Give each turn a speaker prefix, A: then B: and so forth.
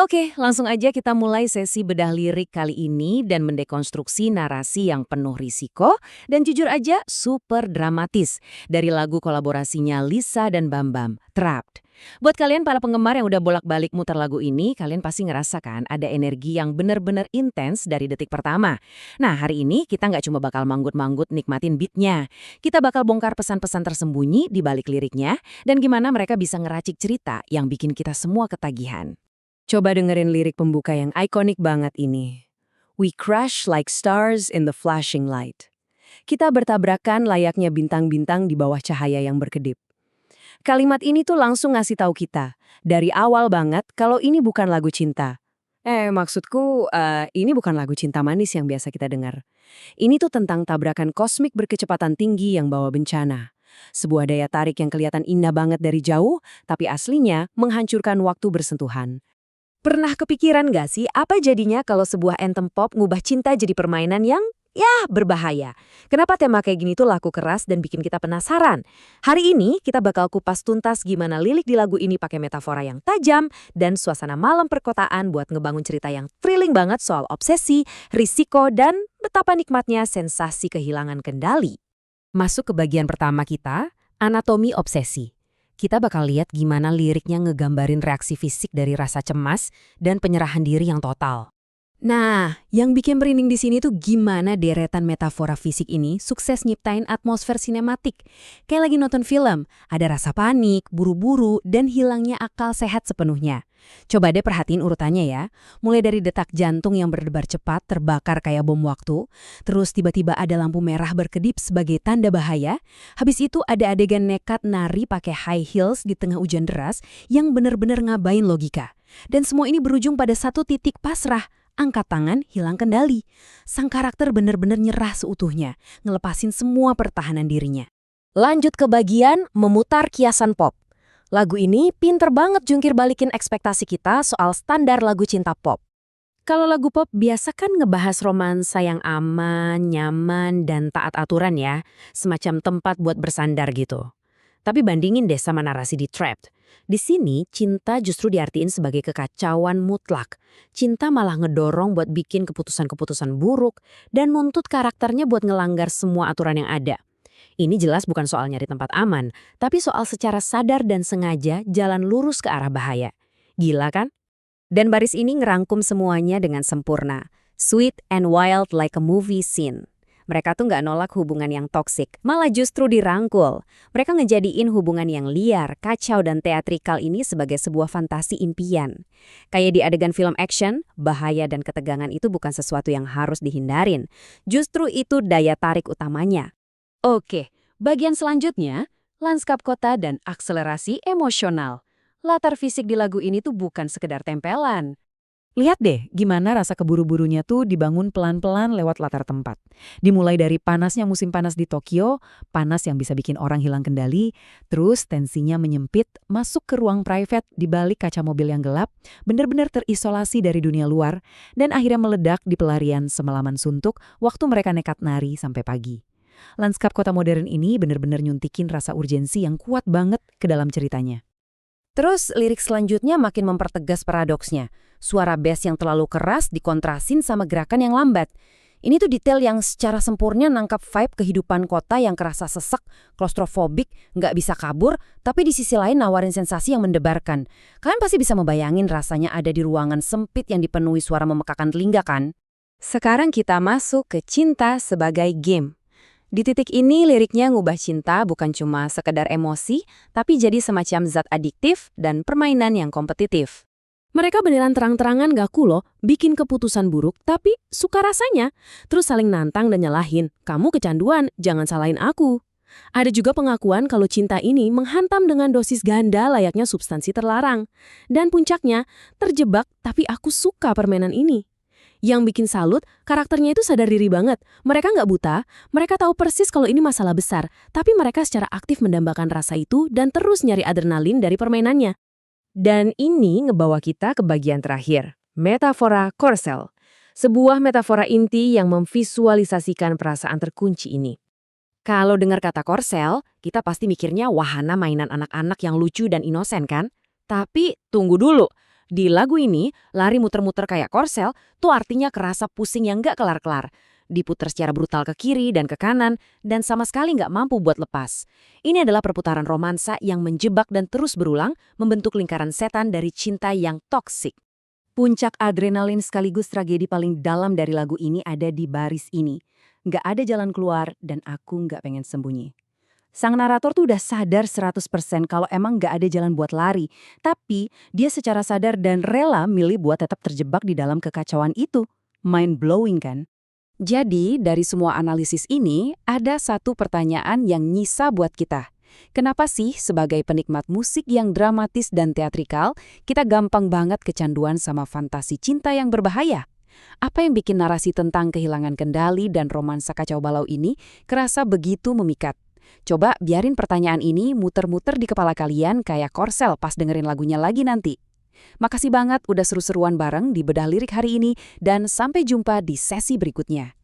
A: Oke, langsung aja kita mulai sesi bedah lirik kali ini dan mendekonstruksi narasi yang penuh risiko dan jujur aja super dramatis dari lagu kolaborasinya Lisa dan Bambam, Trapped. Buat kalian para penggemar yang udah bolak-balik muter lagu ini, kalian pasti ngerasa kan ada energi yang bener-bener intens dari detik pertama. Nah, hari ini kita nggak cuma bakal manggut-manggut nikmatin beatnya. Kita bakal bongkar pesan-pesan tersembunyi di balik liriknya dan gimana mereka bisa ngeracik cerita yang bikin kita semua ketagihan. Coba dengerin lirik pembuka yang ikonik banget ini. We crash like stars in the flashing light. Kita bertabrakan layaknya bintang-bintang di bawah cahaya yang berkedip. Kalimat ini tuh langsung ngasih tahu kita, dari awal banget kalau ini bukan lagu cinta. Maksudku, ini bukan lagu cinta manis yang biasa kita dengar. Ini tuh tentang tabrakan kosmik berkecepatan tinggi yang bawa bencana. Sebuah daya tarik yang kelihatan indah banget dari jauh, tapi aslinya menghancurkan waktu bersentuhan. Pernah kepikiran gak sih apa jadinya kalau sebuah anthem pop ngubah cinta jadi permainan yang, berbahaya? Kenapa tema kayak gini tuh laku keras dan bikin kita penasaran? Hari ini kita bakal kupas tuntas gimana lirik di lagu ini pakai metafora yang tajam dan suasana malam perkotaan buat ngebangun cerita yang thrilling banget soal obsesi, risiko, dan betapa nikmatnya sensasi kehilangan kendali. Masuk ke bagian pertama kita, anatomi obsesi. Kita bakal lihat gimana liriknya ngegambarin reaksi fisik dari rasa cemas dan penyerahan diri yang total. Nah, yang bikin merinding di sini tuh gimana deretan metafora fisik ini sukses nyiptain atmosfer sinematik. Kayak lagi nonton film, ada rasa panik, buru-buru, dan hilangnya akal sehat sepenuhnya. Coba deh perhatiin urutannya ya. Mulai dari detak jantung yang berdebar cepat, terbakar kayak bom waktu, terus tiba-tiba ada lampu merah berkedip sebagai tanda bahaya, habis itu ada adegan nekat nari pakai high heels di tengah hujan deras yang bener-bener ngabain logika. Dan semua ini berujung pada satu titik pasrah, angkat tangan, hilang kendali. Sang karakter bener-bener nyerah seutuhnya, ngelepasin semua pertahanan dirinya. Lanjut ke bagian memutar kiasan pop. Lagu ini pinter banget jungkir balikin ekspektasi kita soal standar lagu cinta pop. Kalau lagu pop biasa kan ngebahas romansa yang aman, nyaman, dan taat aturan ya, semacam tempat buat bersandar gitu. Tapi bandingin deh sama narasi di Trapped. Di sini, cinta justru diartiin sebagai kekacauan mutlak. Cinta malah ngedorong buat bikin keputusan-keputusan buruk dan nuntut karakternya buat ngelanggar semua aturan yang ada. Ini jelas bukan soal nyari tempat aman, tapi soal secara sadar dan sengaja jalan lurus ke arah bahaya. Gila kan? Dan baris ini ngerangkum semuanya dengan sempurna. Sweet and wild like a movie scene. Mereka tuh nggak nolak hubungan yang toksik, malah justru dirangkul. Mereka ngejadiin hubungan yang liar, kacau, dan teatrikal ini sebagai sebuah fantasi impian. Kayak di adegan film action, bahaya dan ketegangan itu bukan sesuatu yang harus dihindarin. Justru itu daya tarik utamanya. Oke, bagian selanjutnya, lanskap kota dan akselerasi emosional. Latar fisik di lagu ini tuh bukan sekedar tempelan. Lihat deh gimana rasa keburu-burunya tuh dibangun pelan-pelan lewat latar tempat. Dimulai dari panasnya musim panas di Tokyo, panas yang bisa bikin orang hilang kendali, terus tensinya menyempit, masuk ke ruang private di balik kaca mobil yang gelap, benar-benar terisolasi dari dunia luar, dan akhirnya meledak di pelarian semalaman suntuk waktu mereka nekat nari sampai pagi. Lanskap kota modern ini benar-benar nyuntikin rasa urgensi yang kuat banget ke dalam ceritanya. Terus lirik selanjutnya makin mempertegas paradoksnya. Suara bass yang terlalu keras dikontrasin sama gerakan yang lambat. Ini tuh detail yang secara sempurna nangkap vibe kehidupan kota yang kerasa sesek, klaustrofobik, nggak bisa kabur, tapi di sisi lain nawarin sensasi yang mendebarkan. Kalian pasti bisa membayangin rasanya ada di ruangan sempit yang dipenuhi suara memekakan telinga kan? Sekarang kita masuk ke cinta sebagai game. Di titik ini liriknya ngubah cinta bukan cuma sekedar emosi, tapi jadi semacam zat adiktif dan permainan yang kompetitif. Mereka beneran terang-terangan gaku loh, bikin keputusan buruk, tapi suka rasanya. Terus saling nantang dan nyalahin, kamu kecanduan, jangan salahin aku. Ada juga pengakuan kalau cinta ini menghantam dengan dosis ganda layaknya substansi terlarang. Dan puncaknya, terjebak tapi aku suka permainan ini. Yang bikin salut, karakternya itu sadar diri banget. Mereka nggak buta, mereka tahu persis kalau ini masalah besar, tapi mereka secara aktif mendambakan rasa itu dan terus nyari adrenalin dari permainannya. Dan ini ngebawa kita ke bagian terakhir, metafora korsel. Sebuah metafora inti yang memvisualisasikan perasaan terkunci ini. Kalau dengar kata korsel, kita pasti mikirnya wahana mainan anak-anak yang lucu dan inosen kan? Tapi tunggu dulu. Di lagu ini, lari muter-muter kayak korsel tuh artinya kerasa pusing yang nggak kelar-kelar. Diputer secara brutal ke kiri dan ke kanan, dan sama sekali nggak mampu buat lepas. Ini adalah perputaran romansa yang menjebak dan terus berulang, membentuk lingkaran setan dari cinta yang toksik. Puncak adrenalin sekaligus tragedi paling dalam dari lagu ini ada di baris ini. Nggak ada jalan keluar dan aku nggak pengen sembunyi. Sang narator tuh udah sadar 100% kalau emang nggak ada jalan buat lari. Tapi dia secara sadar dan rela milih buat tetap terjebak di dalam kekacauan itu. Mind blowing kan? Jadi dari semua analisis ini ada satu pertanyaan yang nyisa buat kita. Kenapa sih sebagai penikmat musik yang dramatis dan teatrikal, kita gampang banget kecanduan sama fantasi cinta yang berbahaya? Apa yang bikin narasi tentang kehilangan kendali dan romansa kacau balau ini kerasa begitu memikat? Coba biarin pertanyaan ini muter-muter di kepala kalian kayak korsel pas dengerin lagunya lagi nanti. Makasih banget udah seru-seruan bareng di Bedah Lirik hari ini dan sampai jumpa di sesi berikutnya.